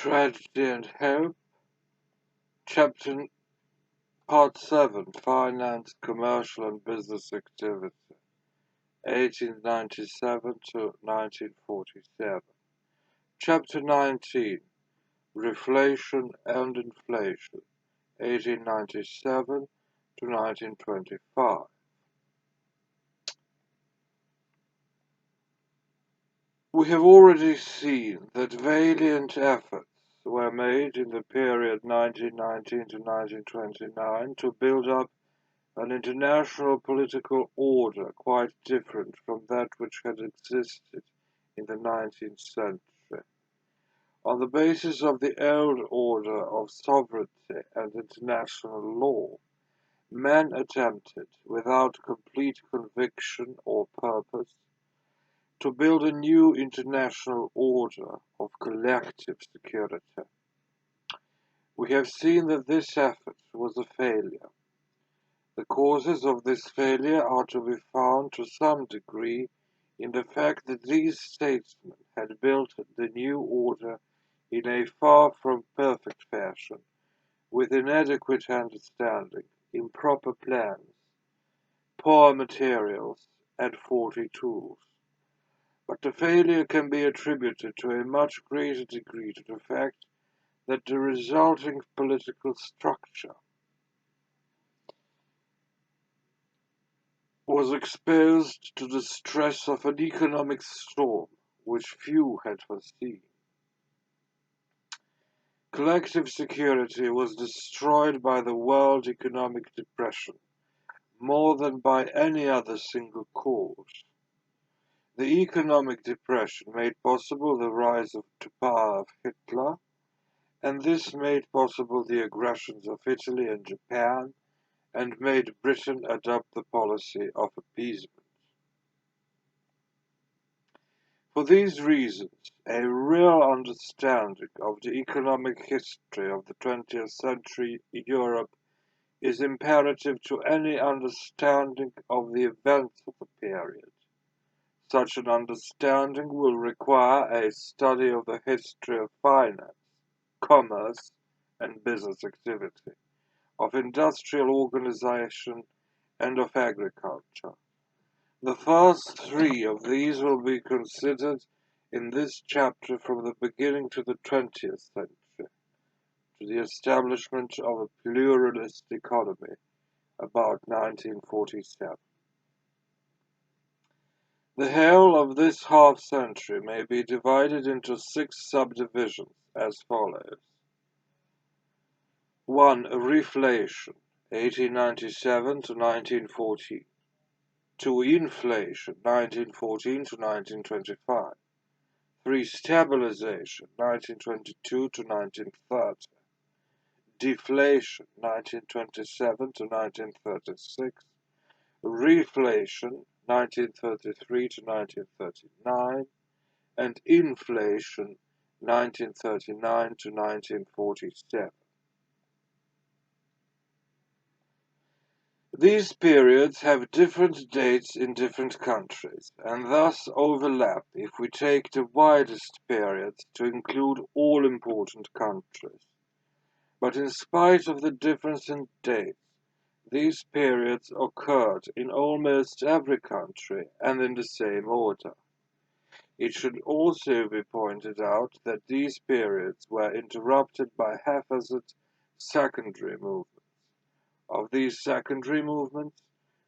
Tragedy and Hope, Chapter Part 7, Finance, Commercial and Business Activity, 1897 to 1947. Chapter 19, Reflation and Inflation, 1897 to 1925. We have already seen that valiant efforts were made in the period 1919 to 1929 to build up an international political order quite different from that which had existed in the 19th century. On the basis of the old order of sovereignty and international law, men attempted, without complete conviction or purpose, to build a new international order of collective security. We have seen that this effort was a failure. The causes of this failure are to be found to some degree in the fact that these statesmen had built the new order in a far from perfect fashion, with inadequate understanding, improper plans, poor materials, and faulty tools. But the failure can be attributed to a much greater degree to the fact that the resulting political structure was exposed to the stress of an economic storm which few had foreseen. Collective security was destroyed by the world economic depression more than by any other single cause. The economic depression made possible the rise to power of Hitler, and this made possible the aggressions of Italy and Japan, and made Britain adopt the policy of appeasement. For these reasons, a real understanding of the economic history of the 20th century Europe is imperative to any understanding of the events of the period. Such an understanding will require a study of the history of finance, commerce, and business activity, of industrial organization, and of agriculture. The first three of these will be considered in this chapter from the beginning to the 20th century, to the establishment of a pluralist economy about 1947. The whole of this half-century may be divided into 6 subdivisions as follows. 1. Reflation, 1897 to 1914. 2. Inflation, 1914 to 1925. 3. Stabilization, 1922 to 1930. Deflation, 1927 to 1936. Reflation, 1933 to 1939, and inflation, 1939 to 1947. These periods have different dates in different countries, and thus overlap if we take the widest periods to include all important countries. But in spite of the difference in dates, these periods occurred in almost every country and in the same order. It should also be pointed out that these periods were interrupted by haphazard secondary movements. Of these secondary movements,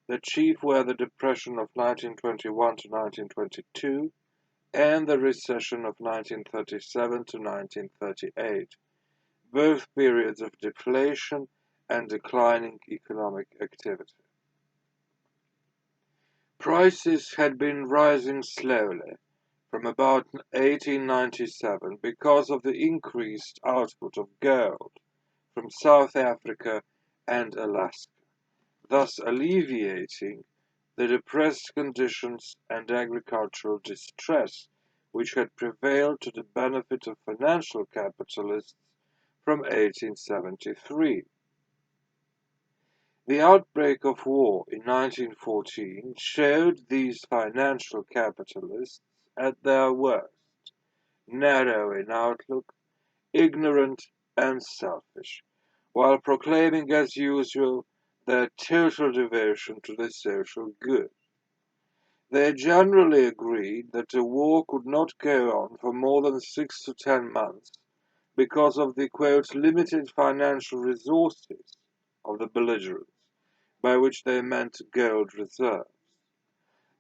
the chief were the depression of 1921 to 1922 and the recession of 1937 to 1938, both periods of deflation and declining economic activity. Prices had been rising slowly from about 1897 because of the increased output of gold from South Africa and Alaska, thus alleviating the depressed conditions and agricultural distress which had prevailed to the benefit of financial capitalists from 1873. The outbreak of war in 1914 showed these financial capitalists at their worst, narrow in outlook, ignorant and selfish, while proclaiming as usual their total devotion to the social good. They generally agreed that the war could not go on for more than 6 to 10 months because of the quote, limited financial resources of the belligerents, by which they meant gold reserves.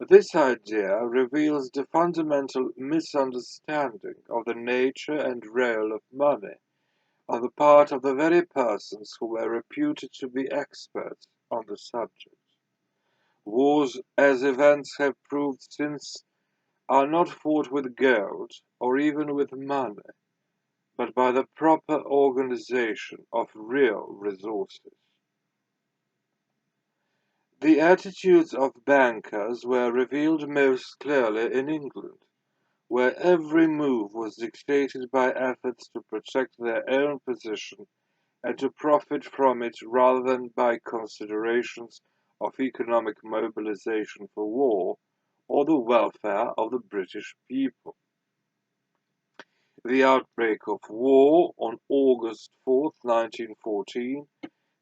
This idea reveals the fundamental misunderstanding of the nature and role of money on the part of the very persons who were reputed to be experts on the subject. Wars, as events have proved since, are not fought with gold or even with money, but by the proper organization of real resources. The attitudes of bankers were revealed most clearly in England, where every move was dictated by efforts to protect their own position and to profit from it rather than by considerations of economic mobilization for war or the welfare of the British people. The outbreak of war on August 4, 1914,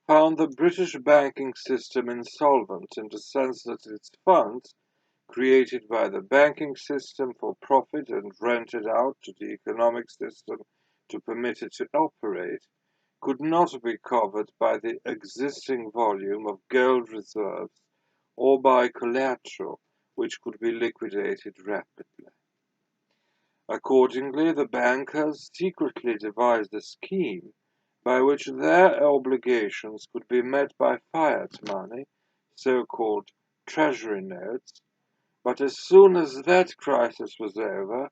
found the British banking system insolvent in the sense that its funds, created by the banking system for profit and rented out to the economic system to permit it to operate, could not be covered by the existing volume of gold reserves or by collateral which could be liquidated rapidly. Accordingly, the bankers secretly devised a scheme by which their obligations could be met by fiat money, so-called treasury notes, but as soon as that crisis was over,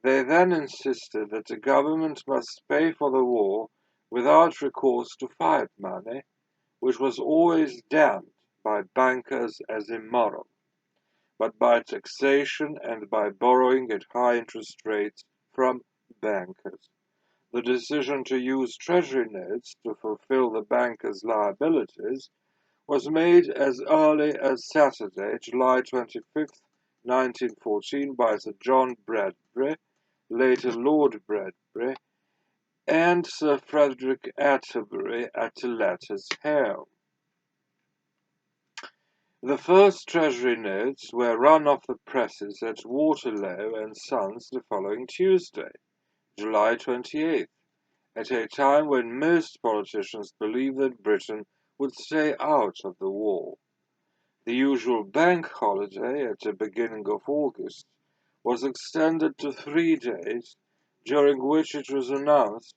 they then insisted that the government must pay for the war without recourse to fiat money, which was always damned by bankers as immoral, but by taxation and by borrowing at high interest rates from bankers. The decision to use treasury notes to fulfill the bankers' liabilities was made as early as Saturday, July 25, 1914, by Sir John Bradbury, later Lord Bradbury, and Sir Frederick Atterbury at the latter's helm. The first Treasury notes were run off the presses at Waterloo and Sons the following Tuesday, July 28th, at a time when most politicians believed that Britain would stay out of the war. The usual bank holiday at the beginning of August was extended to 3 days, during which it was announced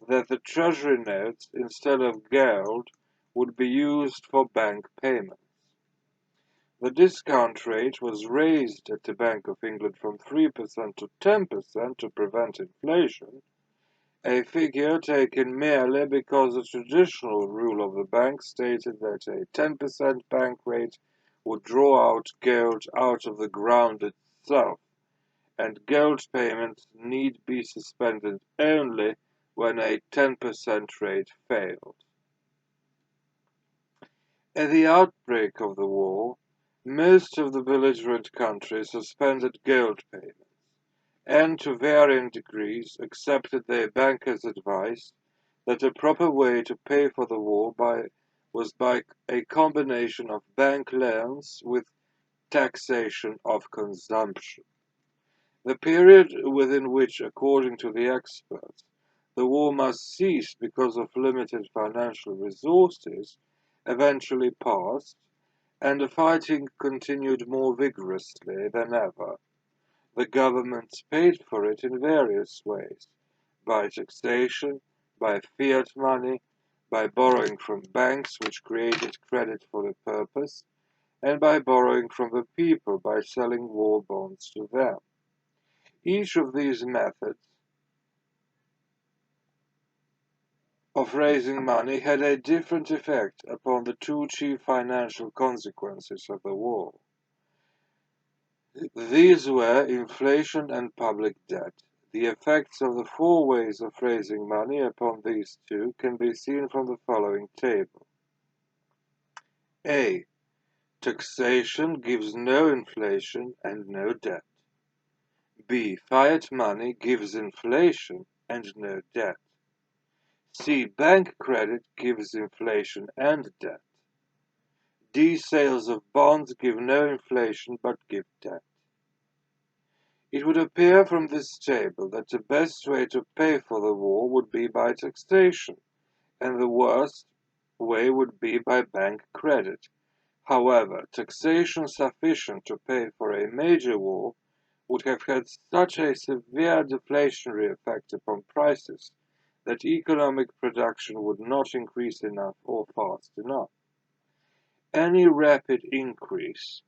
that the Treasury notes, instead of gold, would be used for bank payments. The discount rate was raised at the Bank of England from 3% to 10% to prevent inflation, a figure taken merely because the traditional rule of the bank stated that a 10% bank rate would draw out gold out of the ground itself, and gold payments need be suspended only when a 10% rate failed. At the outbreak of the war, most of the belligerent countries suspended gold payments, and to varying degrees accepted their bankers' advice that a proper way to pay for the war was by a combination of bank loans with taxation of consumption. The period within which, according to the experts, the war must cease because of limited financial resources eventually passed, and the fighting continued more vigorously than ever. The governments paid for it in various ways: by taxation, by fiat money, by borrowing from banks which created credit for the purpose, and by borrowing from the people by selling war bonds to them. Each of these methods of raising money had a different effect upon the two chief financial consequences of the war. These were inflation and public debt. The effects of the four ways of raising money upon these two can be seen from the following table. A. Taxation gives no inflation and no debt. B. Fiat money gives inflation and no debt. C. Bank credit gives inflation and debt. D. Sales of bonds give no inflation but give debt. It would appear from this table that the best way to pay for the war would be by taxation, and the worst way would be by bank credit. However, taxation sufficient to pay for a major war would have had such a severe deflationary effect upon prices that economic production would not increase enough or fast enough. Any rapid increase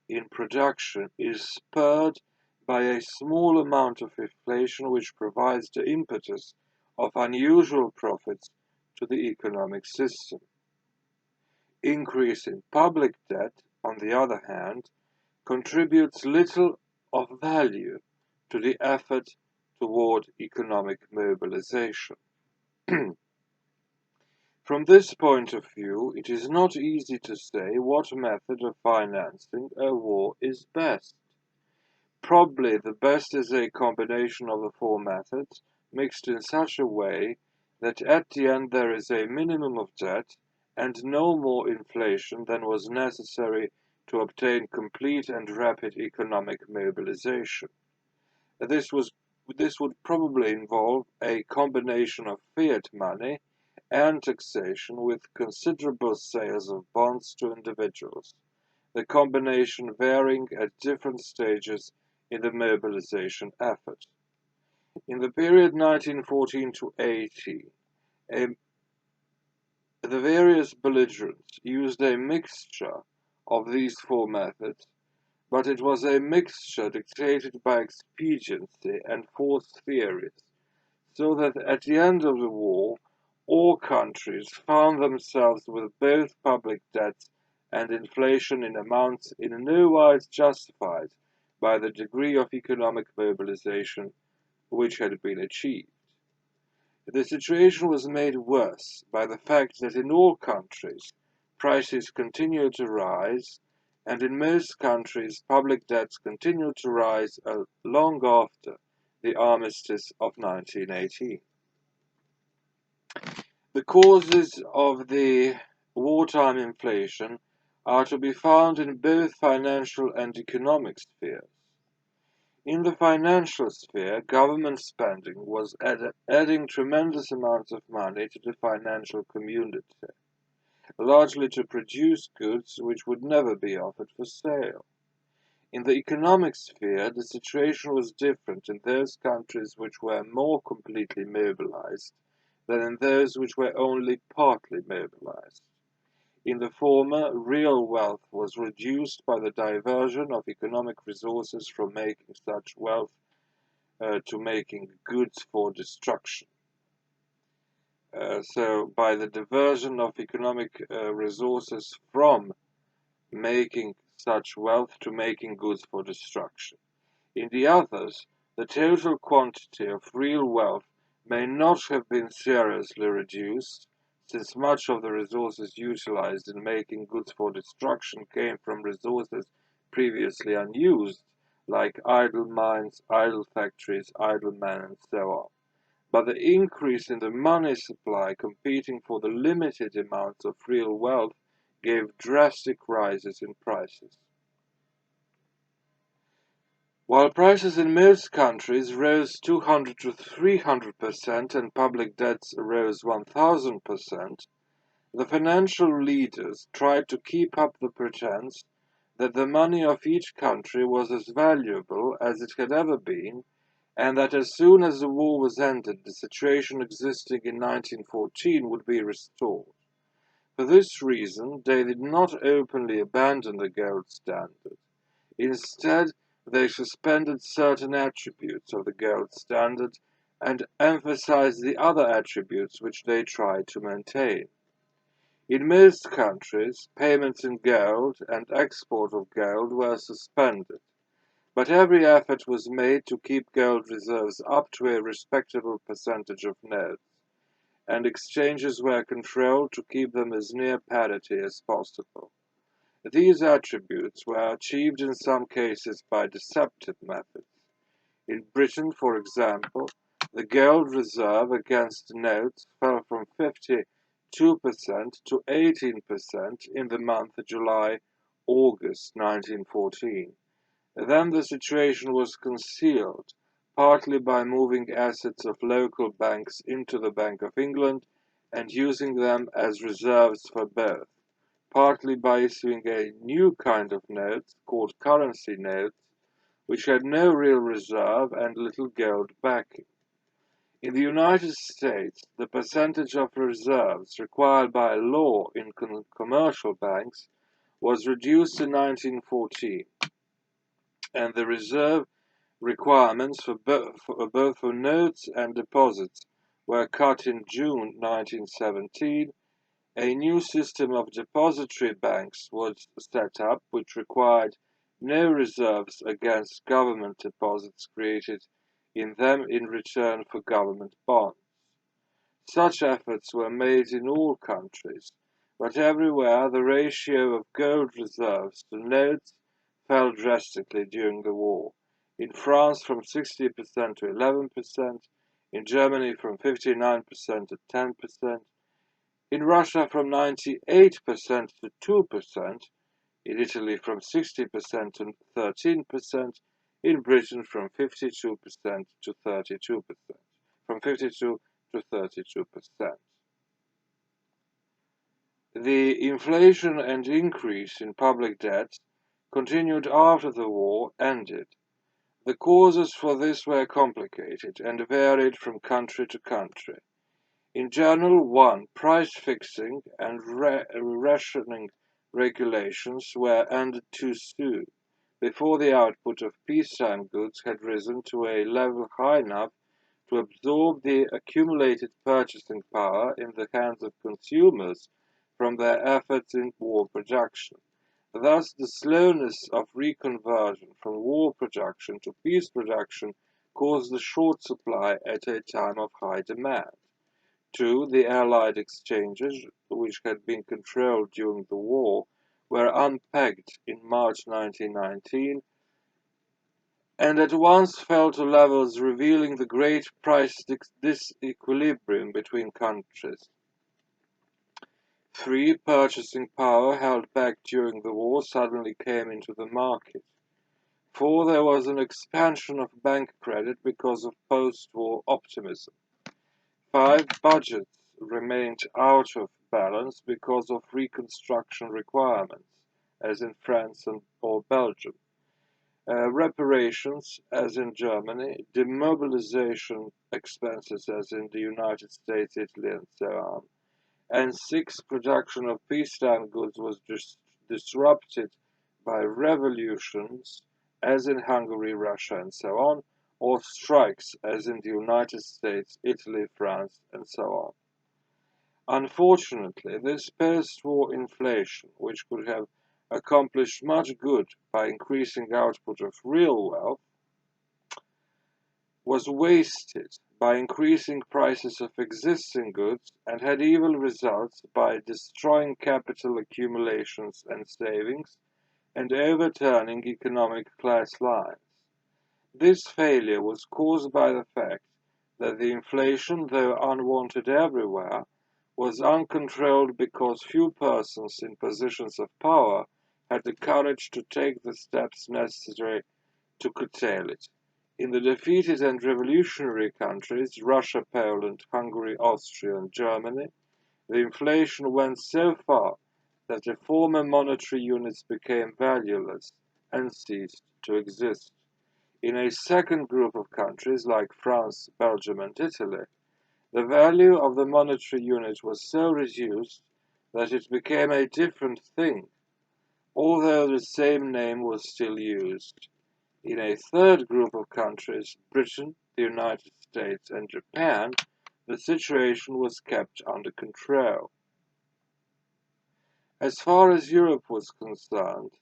in production is spurred by a small amount of inflation which provides the impetus of unusual profits to the economic system. Increase in public debt, on the other hand, contributes little of value to the effort toward economic mobilization. From this point of view, it is not easy to say what method of financing a war is best. Probably the best is a combination of the four methods, mixed in such a way that at the end there is a minimum of debt and no more inflation than was necessary to obtain complete and rapid economic mobilization. This would probably involve a combination of fiat money and taxation with considerable sales of bonds to individuals, the combination varying at different stages in the mobilization effort. In the period 1914 to 18, the various belligerents used a mixture of these four methods, but it was a mixture dictated by expediency and force theories, so that at the end of the war, all countries found themselves with both public debts and inflation in amounts in no wise justified by the degree of economic mobilization which had been achieved. The situation was made worse by the fact that in all countries prices continued to rise, and in most countries public debts continued to rise long after the armistice of 1918. The causes of the wartime inflation are to be found in both financial and economic spheres. In the financial sphere, government spending was adding tremendous amounts of money to the financial community, largely to produce goods which would never be offered for sale. In the economic sphere, the situation was different in those countries which were more completely mobilized than in those which were only partly mobilized. In the former, real wealth was reduced by the diversion of economic resources from making such wealth to making goods for destruction. So, by the diversion of economic resources from making such wealth to making goods for destruction. In the others, the total quantity of real wealth may not have been seriously reduced, since much of the resources utilized in making goods for destruction came from resources previously unused, like idle mines, idle factories, idle men, and so on. But the increase in the money supply competing for the limited amounts of real wealth gave drastic rises in prices. While prices in most countries rose 200 to 300% and public debts rose 1000%, the financial leaders tried to keep up the pretense that the money of each country was as valuable as it had ever been, and that as soon as the war was ended, the situation existing in 1914 would be restored. For this reason, they did not openly abandon the gold standard. Instead, they suspended certain attributes of the gold standard and emphasized the other attributes which they tried to maintain. In most countries, payments in gold and export of gold were suspended, but every effort was made to keep gold reserves up to a respectable percentage of notes, and exchanges were controlled to keep them as near parity as possible. These attributes were achieved in some cases by deceptive methods. In Britain, for example, The gold reserve against notes fell from 52% to 18% in the month of July-August 1914. Then the situation was concealed, partly by moving assets of local banks into the Bank of England and using them as reserves for both, partly by issuing a new kind of notes called currency notes, which had no real reserve and little gold backing. In the United States, the percentage of reserves required by law in commercial banks was reduced in 1914, and the reserve requirements for both for notes and deposits were cut in June 1917. A new system of depository banks was set up, which required no reserves against government deposits created in them in return for government bonds. Such efforts were made in all countries, but everywhere the ratio of gold reserves to notes fell drastically during the war. In France from 60% to 11%, in Germany from 59% to 10%, in Russia from 98% to 2%, in Italy from 60% to 13%, in Britain from 52% to 32%, from 52 to 32%. The inflation and increase in public debt continued after the war ended. The causes for this were complicated and varied from country to country. In general, one, price fixing and rationing regulations were ended too soon, before the output of peacetime goods had risen to a level high enough to absorb the accumulated purchasing power in the hands of consumers from their efforts in war production. Thus, the slowness of reconversion from war production to peace production caused the short supply at a time of high demand. 2. The Allied exchanges, which had been controlled during the war, were unpegged in March 1919 and at once fell to levels revealing the great price disequilibrium between countries. 3. Purchasing power held back during the war suddenly came into the market. 4. There was an expansion of bank credit because of post-war optimism. 5. Budgets remained out of balance because of reconstruction requirements, as in France or Belgium. Reparations, as in Germany, demobilization expenses, as in the United States, Italy, and so on. And 6. Production of peacetime goods was disrupted by revolutions, as in Hungary, Russia, and so on, or strikes, as in the United States, Italy, France, and so on. Unfortunately, this post-war inflation, which could have accomplished much good by increasing output of real wealth, was wasted by increasing prices of existing goods and had evil results by destroying capital accumulations and savings and overturning economic class lines. This failure was caused by the fact that the inflation, though unwanted everywhere, was uncontrolled because few persons in positions of power had the courage to take the steps necessary to curtail it. In the defeated and revolutionary countries, Russia, Poland, Hungary, Austria, and Germany, the inflation went so far that the former monetary units became valueless and ceased to exist. In a second group of countries, like France, Belgium, and Italy, the value of the monetary unit was so reduced that it became a different thing, although the same name was still used. In a third group of countries, Britain, the United States, and Japan, the situation was kept under control. As far as Europe was concerned,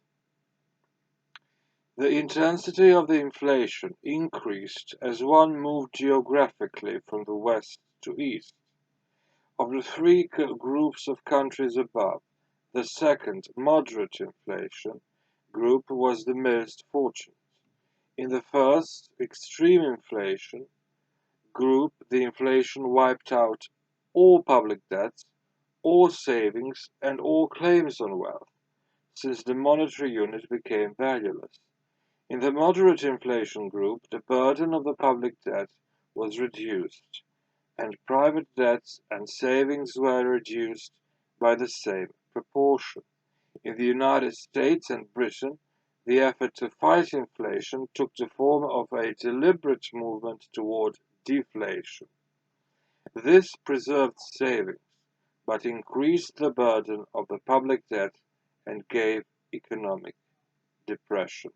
the intensity of the inflation increased as one moved geographically from the west to east. Of the three groups of countries above, the second, moderate inflation, group was the most fortunate. In the first, extreme inflation, group, the inflation wiped out all public debts, all savings, and all claims on wealth, since the monetary unit became valueless. In the moderate inflation group, the burden of the public debt was reduced, and private debts and savings were reduced by the same proportion. In the United States and Britain, the effort to fight inflation took the form of a deliberate movement toward deflation. This preserved savings, but increased the burden of the public debt and gave economic depression.